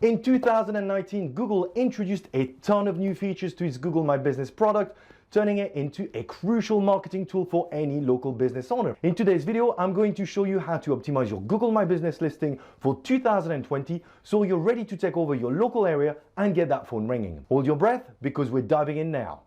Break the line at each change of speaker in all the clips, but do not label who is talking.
In 2019, Google introduced a ton of new features to its Google My Business product, turning it into a crucial marketing tool for any local business owner. In today's video, I'm going to show you how to optimize your Google My Business listing for 2020 so you're ready to take over your local area and get that phone ringing. Hold your breath because we're diving in now.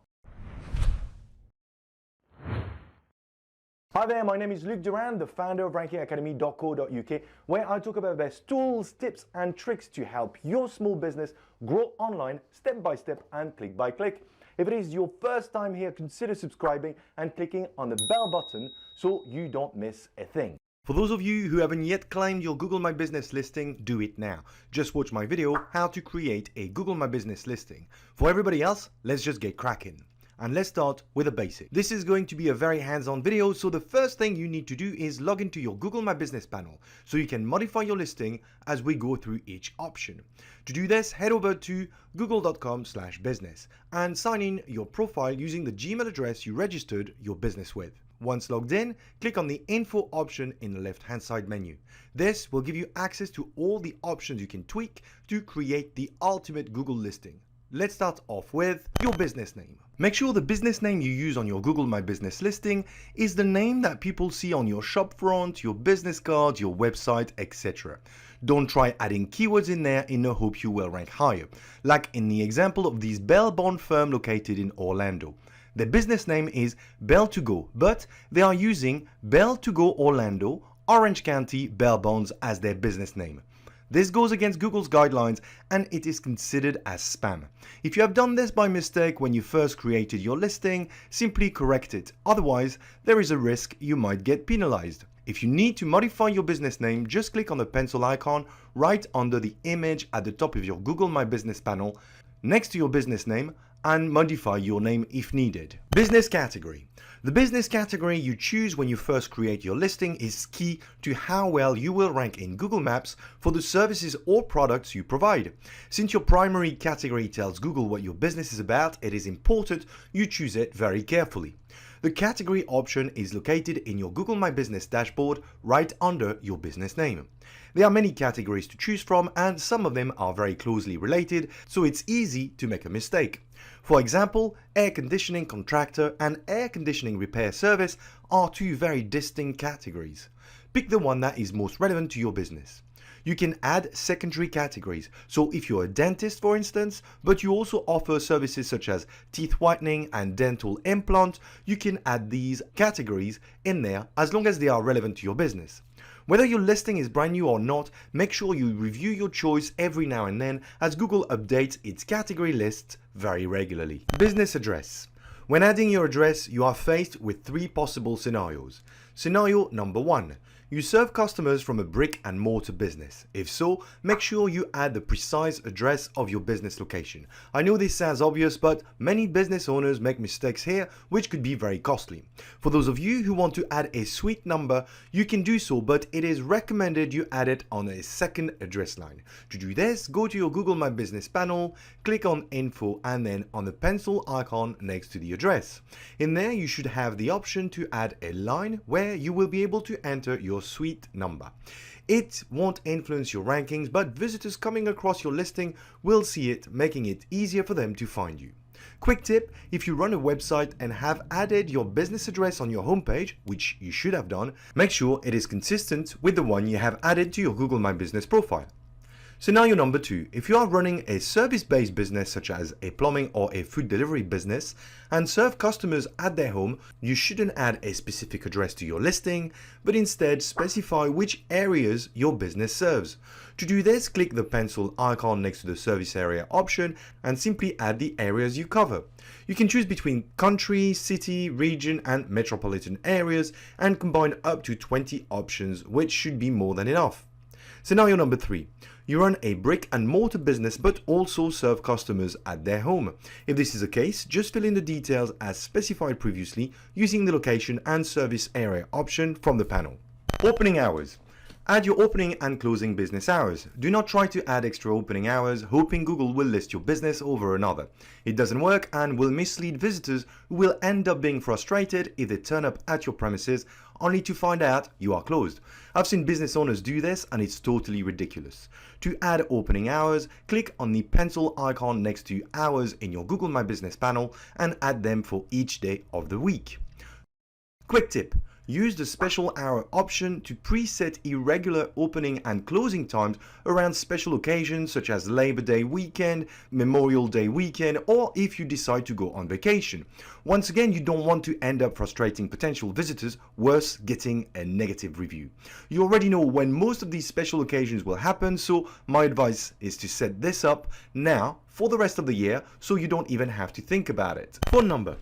Hi there, my name is Luc Durand, the founder of rankingacademy.co.uk, where I talk about the best tools, tips, and tricks to help your small business grow online step by step and click by click. If it is your first time here, consider subscribing and clicking on the bell button so you don't miss a thing. For those of you who haven't yet claimed your Google My Business listing, do it now. Just watch my video, how to create a Google My Business listing. For everybody else, let's just get cracking. And let's start with a basic. This is going to be a very hands-on video, so the first thing you need to do is log into your Google My Business panel so you can modify your listing as we go through each option. To do this, head over to google.com/business and sign in your profile using the Gmail address you registered your business with. Once logged in, click on the info option in the left-hand side menu. This will give you access to all the options you can tweak to create the ultimate Google listing. Let's start off with your business name. Make sure the business name you use on your Google My Business listing is the name that people see on your shop front, your business card, your website, etc. Don't try adding keywords in there in the hope you will rank higher, like in the example of this bail-bond firm located in Orlando. Their business name is Bail2Go, but they are using Bail2Go Orlando, Orange County Bail Bonds as their business name. This goes against Google's guidelines and it is considered as spam. If you have done this by mistake when you first created your listing, simply correct it. Otherwise, there is a risk you might get penalized. If you need to modify your business name, just click on the pencil icon right under the image at the top of your Google My Business panel next to your business name and modify your name if needed. Business category. The business category you choose when you first create your listing is key to how well you will rank in Google Maps for the services or products you provide. Since your primary category tells Google what your business is about, it is important you choose it very carefully. The category option is located in your Google My Business dashboard right under your business name. There are many categories to choose from and some of them are very closely related, so it's easy to make a mistake. For example, air conditioning contractor and air conditioning repair service are two very distinct categories. Pick the one that is most relevant to your business. You can add secondary categories, so if you're a dentist for instance, but you also offer services such as teeth whitening and dental implant, you can add these categories in there as long as they are relevant to your business. Whether your listing is brand new or not, make sure you review your choice every now and then as Google updates its category lists very regularly. Business address. When adding your address, you are faced with three possible scenarios. Scenario number 1. You serve customers from a brick and mortar business. If so, make sure you add the precise address of your business location. I know this sounds obvious, but many business owners make mistakes here, which could be very costly. For those of you who want to add a suite number, you can do so, but it is recommended you add it on a second address line. To do this, go to your Google My Business panel, click on Info, and then on the pencil icon next to the address. In there, you should have the option to add a line where you will be able to enter your suite number. It won't influence your rankings, but visitors coming across your listing will see it, making it easier for them to find you. Quick tip, if you run a website and have added your business address on your homepage, which you should have done, make sure it is consistent with the one you have added to your Google My Business profile. Scenario number 2. If you are running a service-based business such as a plumbing or a food delivery business and serve customers at their home, you shouldn't add a specific address to your listing, but instead specify which areas your business serves. To do this, click the pencil icon next to the service area option and simply add the areas you cover. You can choose between country, city, region, and metropolitan areas and combine up to 20 options, which should be more than enough. Scenario number 3. You run a brick and mortar business but also serve customers at their home. If this is the case, just fill in the details as specified previously using the location and service area option from the panel. Opening hours. Add your opening and closing business hours. Do not try to add extra opening hours hoping Google will list your business over another. It doesn't work and will mislead visitors who will end up being frustrated if they turn up at your premises only to find out you are closed. I've seen business owners do this and it's totally ridiculous. To add opening hours, click on the pencil icon next to hours in your Google My Business panel and add them for each day of the week. Quick tip. Use the special hour option to preset irregular opening and closing times around special occasions such as Labor Day weekend, Memorial Day weekend, or if you decide to go on vacation. Once again, you don't want to end up frustrating potential visitors, worse, getting a negative review. You already know when most of these special occasions will happen, so my advice is to set this up now for the rest of the year so you don't even have to think about it. Phone number.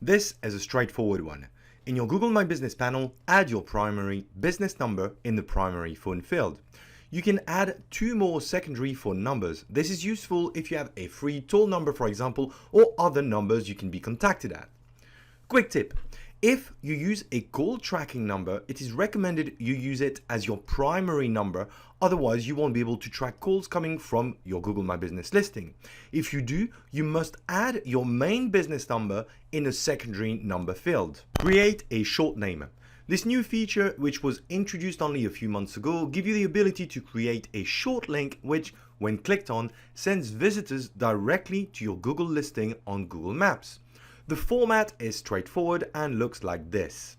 This is a straightforward one. In your Google My Business panel, add your primary business number in the primary phone field. You can add 2 more secondary phone numbers. This is useful if you have a free toll number, for example, or other numbers you can be contacted at. Quick tip. If you use a call tracking number, it is recommended you use it as your primary number, otherwise you won't be able to track calls coming from your Google My Business listing. If you do, you must add your main business number in a secondary number field. Create a short name. This new feature, which was introduced only a few months ago, gives you the ability to create a short link which, when clicked on, sends visitors directly to your Google listing on Google Maps. The format is straightforward and looks like this.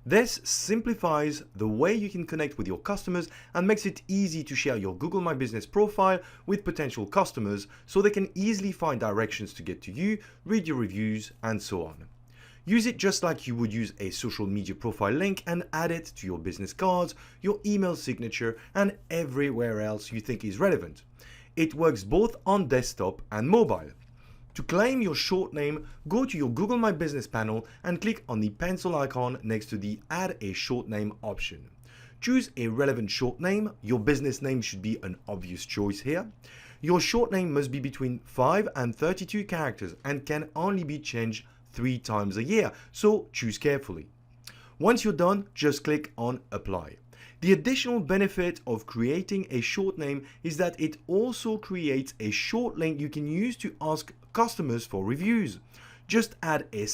This simplifies the way you can connect with your customers and makes it easy to share your Google My Business profile with potential customers so they can easily find directions to get to you, read your reviews, and so on. Use it just like you would use a social media profile link and add it to your business cards, your email signature, and everywhere else you think is relevant. It works both on desktop and mobile. To claim your short name, go to your Google My Business panel and click on the pencil icon next to the Add a Short Name option. Choose a relevant short name. Your business name should be an obvious choice here. Your short name must be between 5 and 32 characters and can only be changed 3 times a year, so choose carefully. Once you're done, just click on Apply. The additional benefit of creating a short name is that it also creates a short link you can use to ask customers for reviews. Just add a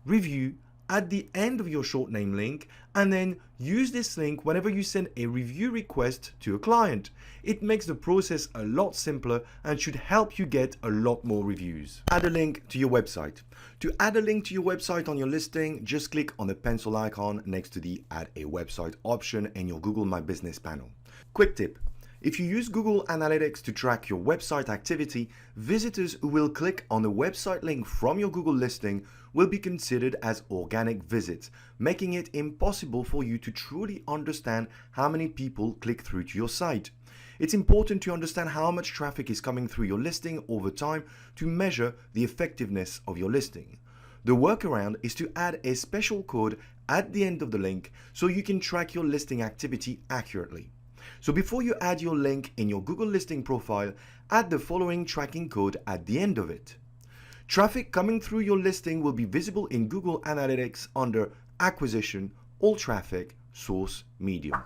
/review at the end of your short name link and then use this link whenever you send a review request to a client. It makes the process a lot simpler and should help you get a lot more reviews. Add a link to your website. To add a link to your website on your listing, just click on the pencil icon next to the Add a Website option in your Google My Business panel. Quick tip. If you use Google Analytics to track your website activity, visitors who will click on the website link from your Google listing will be considered as organic visits, making it impossible for you to truly understand how many people click through to your site. It's important to understand how much traffic is coming through your listing over time to measure the effectiveness of your listing. The workaround is to add a special code at the end of the link so you can track your listing activity accurately. So before you add your link in your Google listing profile, add the following tracking code at the end of it. Traffic coming through your listing will be visible in Google Analytics under Acquisition, All Traffic, Source, Medium.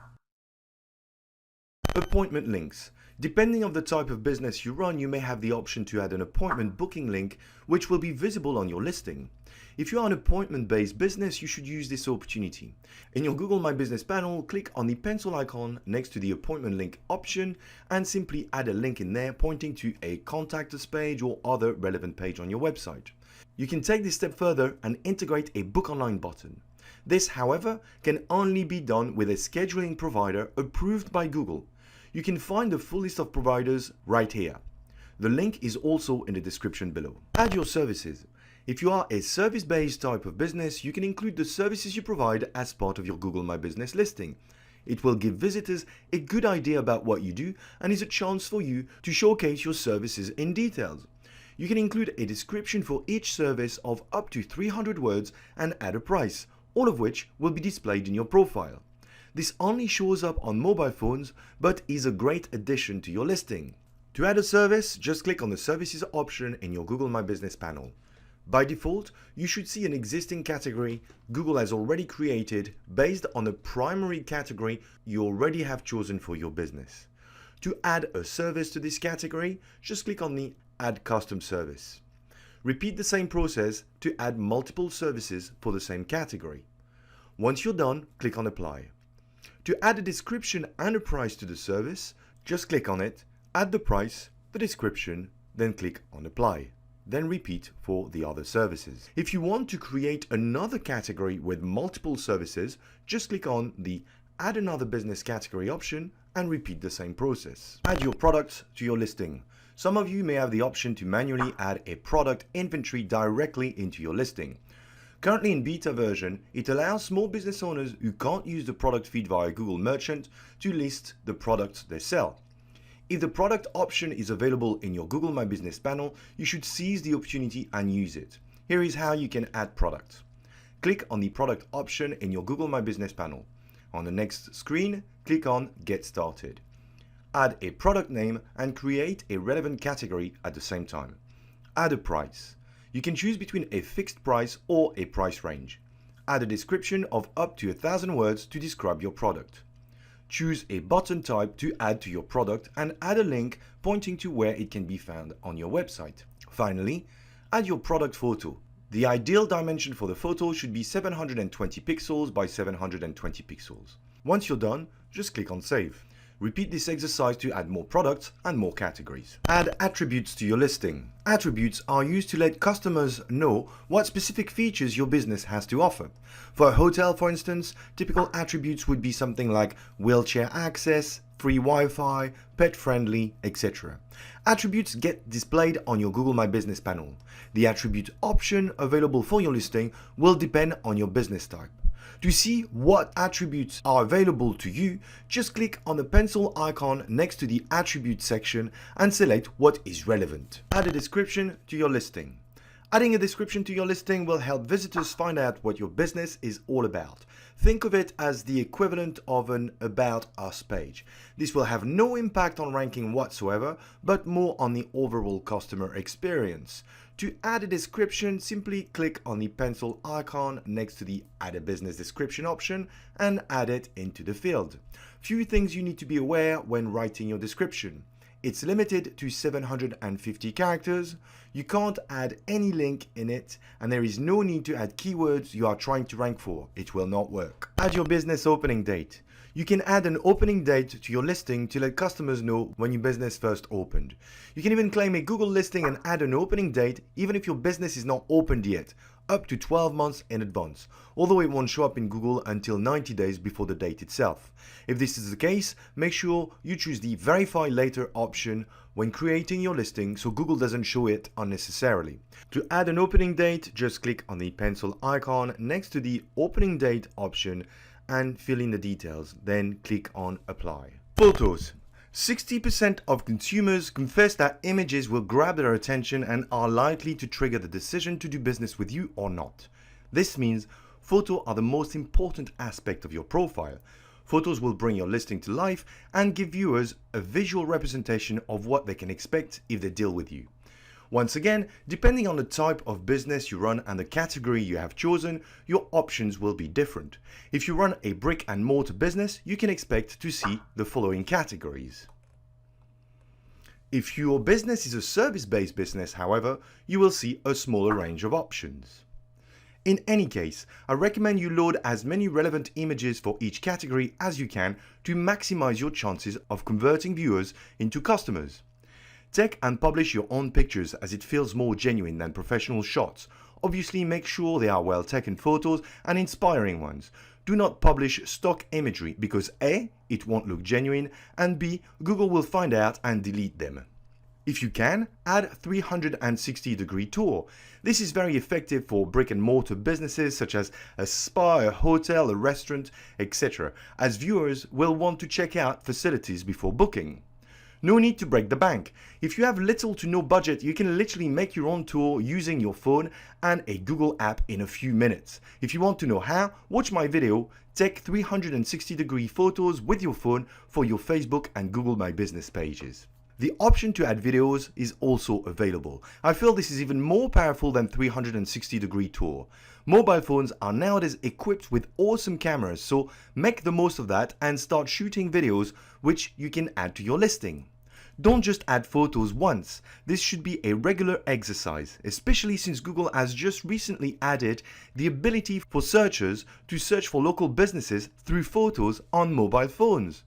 Appointment links. Depending on the type of business you run, you may have the option to add an appointment booking link, which will be visible on your listing. If you are an appointment-based business, you should use this opportunity. In your Google My Business panel, click on the pencil icon next to the appointment link option and simply add a link in there pointing to a contact us page or other relevant page on your website. You can take this step further and integrate a book online button. This, however, can only be done with a scheduling provider approved by Google. You can find the full list of providers right here. The link is also in the description below. Add your services. If you are a service-based type of business, you can include the services you provide as part of your Google My Business listing. It will give visitors a good idea about what you do and is a chance for you to showcase your services in details. You can include a description for each service of up to 300 words and add a price, all of which will be displayed in your profile. This only shows up on mobile phones, but is a great addition to your listing. To add a service, just click on the Services option in your Google My Business panel. By default, you should see an existing category Google has already created based on a primary category you already have chosen for your business. To add a service to this category, just click on the Add Custom Service. Repeat the same process to add multiple services for the same category. Once you're done, click on Apply. To add a description and a price to the service, just click on it, add the price, the description, then click on Apply. Then repeat for the other services. If you want to create another category with multiple services, just click on the Add Another Business Category option and repeat the same process. Add your products to your listing. Some of you may have the option to manually add a product inventory directly into your listing. Currently in beta version, it allows small business owners who can't use the product feed via Google Merchant to list the products they sell. If the product option is available in your Google My Business panel, you should seize the opportunity and use it. Here is how you can add products. Click on the product option in your Google My Business panel. On the next screen, click on Get Started. Add a product name and create a relevant category at the same time. Add a price. You can choose between a fixed price or a price range. Add a description of up to 1,000 words to describe your product. Choose a button type to add to your product and add a link pointing to where it can be found on your website. Finally, add your product photo. The ideal dimension for the photo should be 720 pixels by 720 pixels. Once you're done, just click on Save. Repeat this exercise to add more products and more categories. Add attributes to your listing. Attributes are used to let customers know what specific features your business has to offer. For a hotel, for instance, typical attributes would be something like wheelchair access, free Wi-Fi, pet-friendly, etc. Attributes get displayed on your Google My Business panel. The attribute option available for your listing will depend on your business type. To see what attributes are available to you, just click on the pencil icon next to the attribute section and select what is relevant. Add a description to your listing. Adding a description to your listing will help visitors find out what your business is all about. Think of it as the equivalent of an About Us page. This will have no impact on ranking whatsoever, but more on the overall customer experience. To add a description, simply click on the pencil icon next to the Add a Business Description option and add it into the field. Few things you need to be aware when writing your description. It's limited to 750 characters, you can't add any link in it, and there is no need to add keywords you are trying to rank for. It will not work. Add your business opening date. You can add an opening date to your listing to let customers know when your business first opened. You can even claim a Google listing and add an opening date even if your business is not opened yet, up to 12 months in advance, although it won't show up in Google until 90 days before the date itself. If this is the case, make sure you choose the Verify Later option when creating your listing so Google doesn't show it unnecessarily. To add an opening date, just click on the pencil icon next to the Opening Date option and fill in the details, then click on Apply. Photos. 60% of consumers confess that images will grab their attention and are likely to trigger the decision to do business with you or not. This means photos are the most important aspect of your profile. Photos will bring your listing to life and give viewers a visual representation of what they can expect if they deal with you. Once again, depending on the type of business you run and the category you have chosen, your options will be different. If you run a brick and mortar business, you can expect to see the following categories. If your business is a service-based business, however, you will see a smaller range of options. In any case, I recommend you load as many relevant images for each category as you can to maximize your chances of converting viewers into customers. Take and publish your own pictures as it feels more genuine than professional shots. Obviously, make sure they are well taken photos and inspiring ones. Do not publish stock imagery because A, it won't look genuine, and B, Google will find out and delete them. If you can, add 360-degree tour. This is very effective for brick and mortar businesses such as a spa, a hotel, a restaurant, etc., as viewers will want to check out facilities before booking. No need to break the bank. If you have little to no budget, you can literally make your own tour using your phone and a Google app in a few minutes. If you want to know how, watch my video, take 360-degree photos with your phone for your Facebook and Google My Business pages. The option to add videos is also available. I feel this is even more powerful than 360-degree tour. Mobile phones are nowadays equipped with awesome cameras, so make the most of that and start shooting videos which you can add to your listing. Don't just add photos once. This should be a regular exercise, especially since Google has just recently added the ability for searchers to search for local businesses through photos on mobile phones.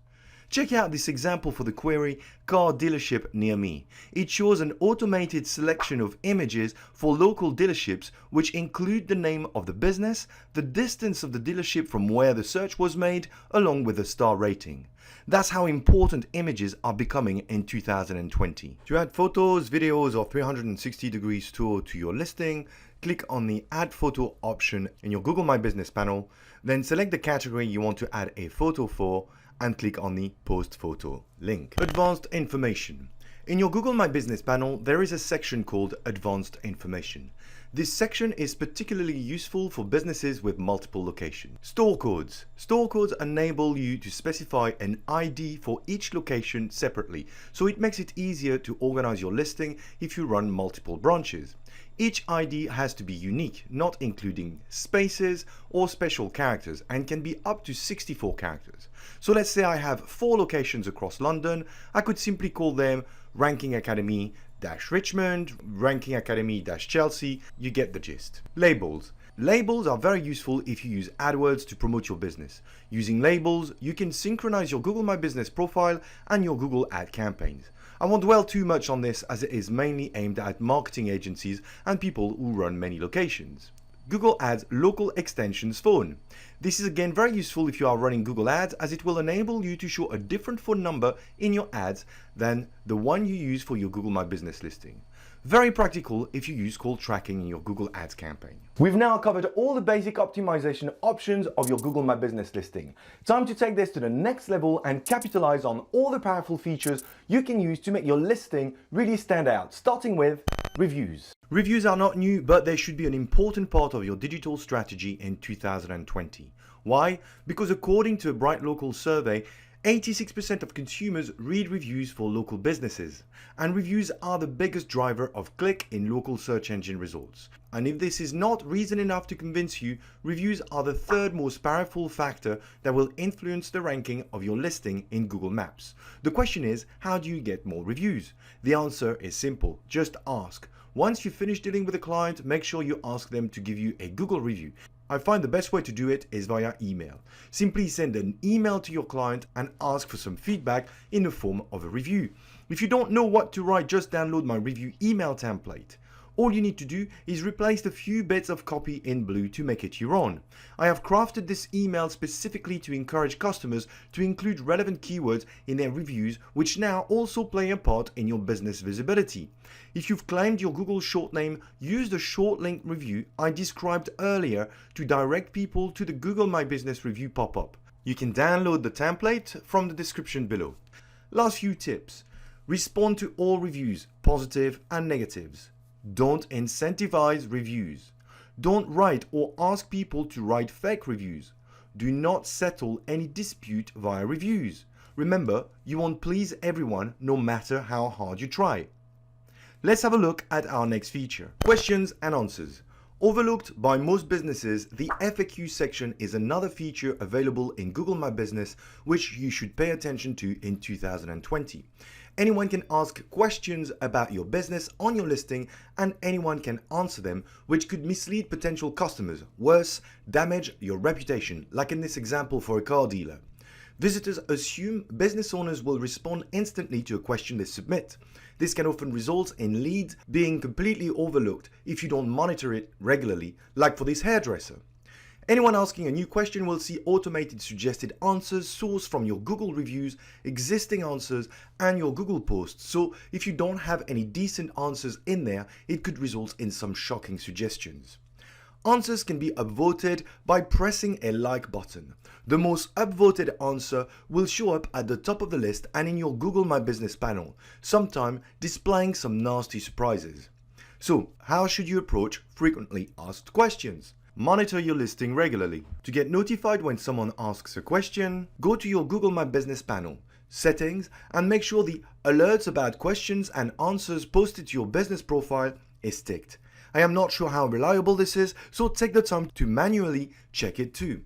Check out this example for the query car dealership near me. It shows an automated selection of images for local dealerships which include the name of the business, the distance of the dealership from where the search was made, along with a star rating. That's how important images are becoming in 2020. To add photos, videos, or 360 degrees tour to your listing, click on the Add Photo option in your Google My Business panel, then select the category you want to add a photo for, and click on the Post Photo link. Advanced Information. In your Google My Business panel, there is a section called Advanced Information. This section is particularly useful for businesses with multiple locations. Store codes. Store codes enable you to specify an ID for each location separately, so it makes it easier to organize your listing if you run multiple branches. Each ID has to be unique, not including spaces or special characters, and can be up to 64 characters. So let's say I have 4 locations across London. I could simply call them Ranking Academy Richmond, Ranking Academy Chelsea. You get the gist. Labels. Labels are very useful if you use AdWords to promote your business. Using labels, you can synchronize your Google My Business profile and your Google ad campaigns. I won't dwell too much on this as it is mainly aimed at marketing agencies and people who run many locations. Google adds local extensions phone. This is again very useful if you are running Google Ads, as it will enable you to show a different phone number in your ads than the one you use for your Google My Business listing. Very practical if you use call tracking in your Google Ads campaign. We've now covered all the basic optimization options of your Google My Business listing. Time to take this to the next level and capitalize on all the powerful features you can use to make your listing really stand out, starting with reviews. Reviews are not new, but they should be an important part of your digital strategy in 2020. Why? Because according to a Bright Local survey, 86% of consumers read reviews for local businesses, and reviews are the biggest driver of click in local search engine results. And if this is not reason enough to convince you, reviews are the third most powerful factor that will influence the ranking of your listing in Google Maps. The question is, how do you get more reviews? The answer is simple, just ask. Once you finish dealing with a client, make sure you ask them to give you a Google review. I find the best way to do it is via email. Simply send an email to your client and ask for some feedback in the form of a review. If you don't know what to write, just download my review email template. All you need to do is replace the few bits of copy in blue to make it your own. I have crafted this email specifically to encourage customers to include relevant keywords in their reviews, which now also play a part in your business visibility. If you've claimed your Google short name, use the short link review I described earlier to direct people to the Google My Business review pop-up. You can download the template from the description below. Last few tips. Respond to all reviews, positive and negatives. Don't incentivize reviews. Don't write or ask people to write fake reviews. Do not settle any dispute via reviews. Remember, you won't please everyone no matter how hard you try. Let's have a look at our next feature. Questions and answers. Overlooked by most businesses, the FAQ section is another feature available in Google My Business which you should pay attention to in 2020. Anyone can ask questions about your business on your listing, and anyone can answer them, which could mislead potential customers. Worse, damage your reputation, like in this example for a car dealer. Visitors assume business owners will respond instantly to a question they submit. This can often result in leads being completely overlooked if you don't monitor it regularly, like for this hairdresser. Anyone asking a new question will see automated suggested answers sourced from your Google reviews, existing answers, and your Google posts. So if you don't have any decent answers in there, it could result in some shocking suggestions. Answers can be upvoted by pressing a like button. The most upvoted answer will show up at the top of the list and in your Google My Business panel, sometime displaying some nasty surprises. So how should you approach frequently asked questions? Monitor your listing regularly. To get notified when someone asks a question, go to your Google My Business panel. settings, and make sure the alerts about questions and answers posted to your business profile is ticked. I am not sure how reliable this is, so take the time to manually check it too.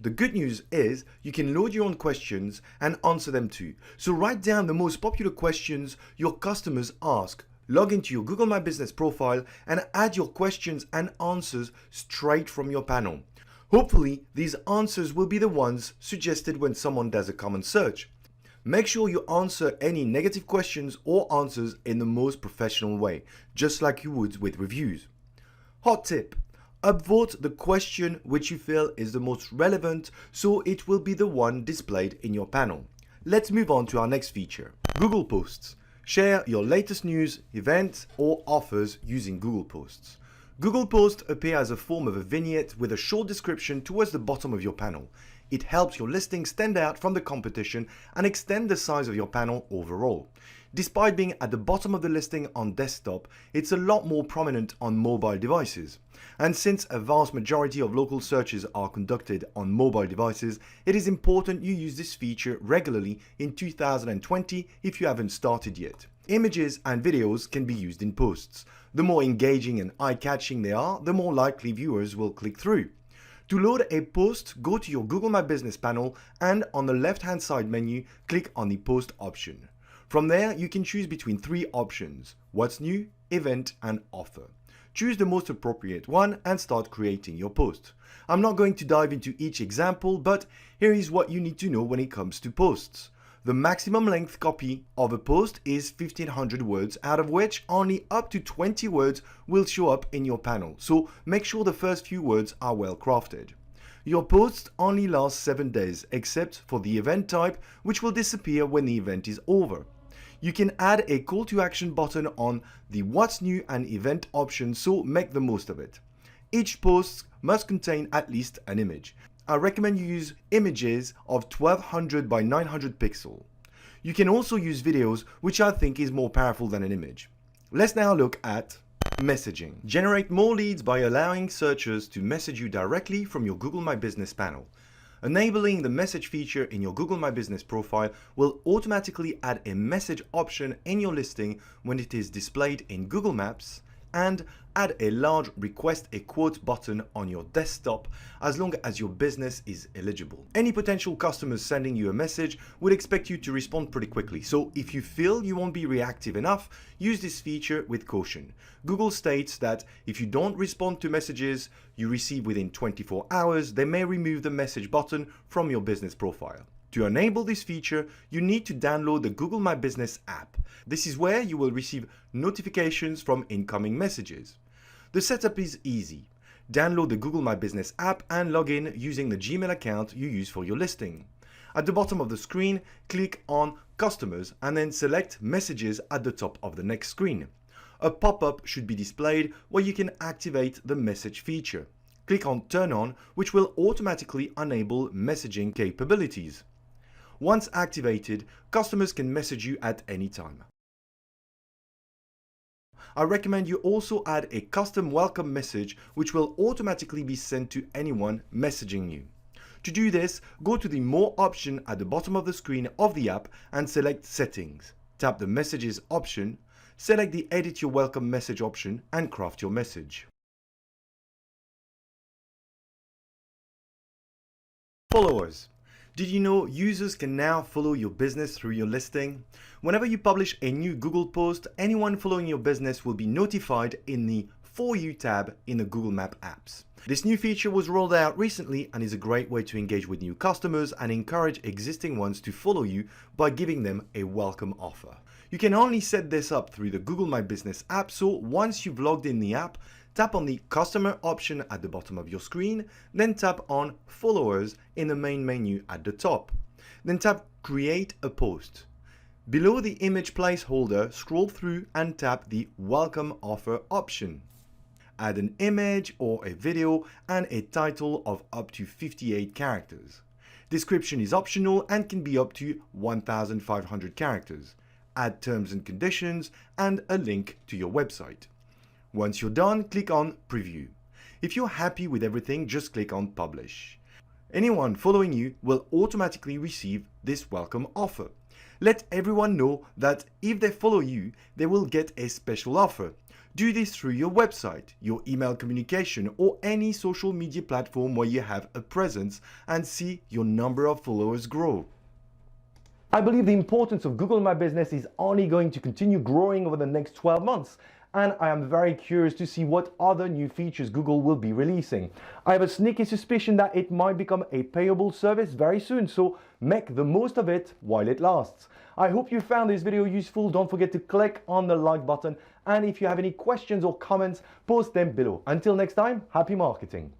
The good news is you can load your own questions and answer them too. So write down the most popular questions your customers ask. Log into your Google My Business profile and add your questions and answers straight from your panel. Hopefully, these answers will be the ones suggested when someone does a common search. Make sure you answer any negative questions or answers in the most professional way, just like you would with reviews. Hot tip: upvote the question which you feel is the most relevant, so it will be the one displayed in your panel. Let's move on to our next feature, Google Posts. Share your latest news, events, or offers using Google Posts. Google Posts appear as a form of a vignette with a short description towards the bottom of your panel. It helps your listing stand out from the competition and extend the size of your panel overall. Despite being at the bottom of the listing on desktop, it's a lot more prominent on mobile devices. And since a vast majority of local searches are conducted on mobile devices, it is important you use this feature regularly in 2020 if you haven't started yet. Images and videos can be used in posts. The more engaging and eye-catching they are, the more likely viewers will click through. To load a post, go to your Google My Business panel and on the left-hand side menu, click on the Post option. From there, you can choose between three options: What's New, Event, and Offer. Choose the most appropriate one and start creating your post. I'm not going to dive into each example, but here is what you need to know when it comes to posts. The maximum length copy of a post is 1500 words, out of which only up to 20 words will show up in your panel, so make sure the first few words are well crafted. Your posts only last 7 days, except for the event type, which will disappear when the event is over. You can add a call to action button on the What's New and Event option, so make the most of it. Each post must contain at least an image. I recommend you use images of 1200 by 900 pixel. You can also use videos, which I think is more powerful than an image. Let's now look at messaging. Generate more leads by allowing searchers to message you directly from your Google My Business panel. Enabling the message feature in your Google My Business profile will automatically add a message option in your listing when it is displayed in Google Maps, and add a large request a quote button on your desktop as long as your business is eligible. Any potential customers sending you a message would expect you to respond pretty quickly, so if you feel you won't be reactive enough, use this feature with caution. Google states that if you don't respond to messages you receive within 24 hours, they may remove the message button from your business profile. To enable this feature, you need to download the Google My Business app. This is where you will receive notifications from incoming messages. The setup is easy. Download the Google My Business app and log in using the Gmail account you use for your listing. At the bottom of the screen, click on Customers and then select Messages at the top of the next screen. A pop-up should be displayed where you can activate the message feature. Click on Turn On, which will automatically enable messaging capabilities. Once activated, customers can message you at any time. I recommend you also add a custom welcome message which will automatically be sent to anyone messaging you. To do this, go to the More option at the bottom of the screen of the app and select Settings. Tap the Messages option, select the Edit Your Welcome Message option and craft your message. Followers. Did you know users can now follow your business through your listing? Whenever you publish a new Google post, anyone following your business will be notified in the For You tab in the Google Map apps. This new feature was rolled out recently and is a great way to engage with new customers and encourage existing ones to follow you by giving them a welcome offer. You can only set this up through the Google My Business app, so once you've logged in the app, tap on the Customer option at the bottom of your screen, then tap on Followers in the main menu at the top. Then tap Create a Post. Below the image placeholder, scroll through and tap the Welcome Offer option. Add an image or a video and a title of up to 58 characters. Description is optional and can be up to 1,500 characters. Add terms and conditions and a link to your website. Once you're done, click on Preview. If you're happy with everything, just click on Publish. Anyone following you will automatically receive this welcome offer. Let everyone know that if they follow you, they will get a special offer. Do this through your website, your email communication, or any social media platform where you have a presence and see your number of followers grow. I believe the importance of Google My Business is only going to continue growing over the next 12 months. And I am very curious to see what other new features Google will be releasing. I have a sneaky suspicion that it might become a payable service very soon, so make the most of it while it lasts. I hope you found this video useful. Don't forget to click on the like button, and if you have any questions or comments, post them below. Until next time, happy marketing.